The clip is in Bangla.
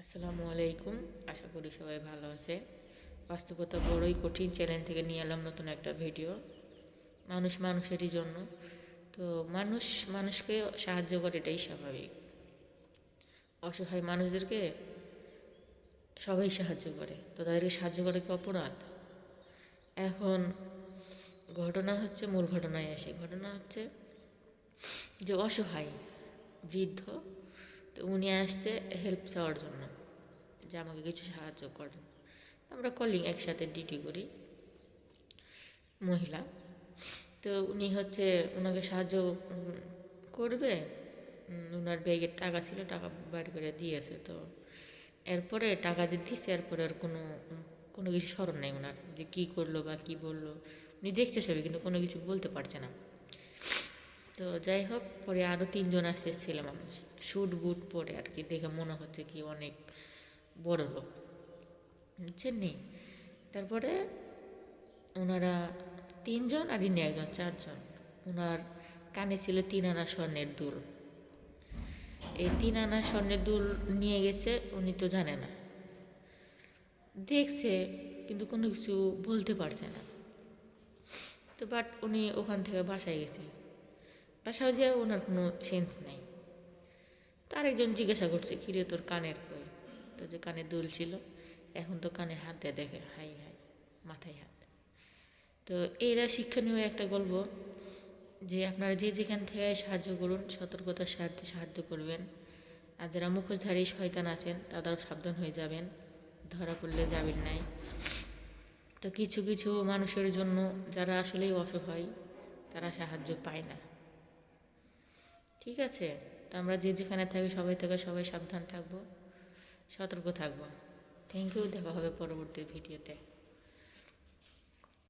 আসসালামু আলাইকুম। আশা করি সবাই ভালো আছে। বাস্তবতা বড়ই কঠিন চ্যানেল থেকে নিয়ে এলাম নতুন একটা ভিডিও। মানুষ মানুষেরই জন্য। তো মানুষ মানুষকে সাহায্য করে, এটাই স্বাভাবিক। অসহায় মানুষদেরকে সবাই সাহায্য করে, তো তাদেরকে সাহায্য করে কি অপরাধ? এখন মূল ঘটনায় আসে। ঘটনা হচ্ছে যে অসহায় বৃদ্ধ, তো উনি আসছে হেল্প চাওয়ার জন্য, যে আমাকে কিছু সাহায্য করেন। আমরা কলিং একসাথে ডিউটি করি, মহিলা। তো উনি ওনাকে সাহায্য করবে। ওনার ব্যাগের টাকা ছিল, টাকা বাড়ি করে দিয়েছে। তো এরপরে টাকা দিয়ে দিচ্ছে, এরপরে আর কোনো কিছু স্মরণ নেই ওনার, যে কী করলো বা কী বললো। উনি দেখছে সবই, কিন্তু কোনো কিছু বলতে পারছে না। তো যাই হোক, পরে আরও 3 জন আসছে, ছেলে মানুষ, স্যুট বুট পরে আর কি, দেখে মনে হচ্ছে কি অনেক বড় লোক, বুঝছেন নি। তারপরে ওনারা 3 জন আর ইনি একজন, 4 জন। ওনার কানে ছিল 3 আনা স্বর্ণের দুল। এই 3 আনা স্বর্ণের দুল নিয়ে গেছে, উনি তো জানে না, দেখছে কিন্তু কোনো কিছু বলতে পারছে না। তো বাট উনি ওখান থেকে বাসায় গেছে, বাসায় যে ওনার কোনো সেন্স নেই। তো আরেকজন জিজ্ঞাসা করছে, কিরে তোর কানের কই? তো যে কানে দুল ছিল, এখন তো কানে হাত দিয়ে দেখে, হাই হাই, মাথায় হাত। তো এরা শিক্ষণীয় একটা গল্প, যে আপনারা যে যেখান থেকে সাহায্য করুন, সতর্কতার সাথে সাহায্য করবেন। আর যারা মুখোশধারী শয়তান আছেন, তারাও সাবধান হয়ে যাবেন, ধরা পড়লে যাবেন নাই। তো কিছু কিছু মানুষের জন্য, যারা আসলেই অসহায়, তারা সাহায্য পায় না। ঠিক আছে, তো আমরা যে যেখানে থাকি সবাই সাবধান থাকবো, সতর্ক থাকবো। থ্যাংক ইউ, দেখা হবে পরবর্তী ভিডিওতে।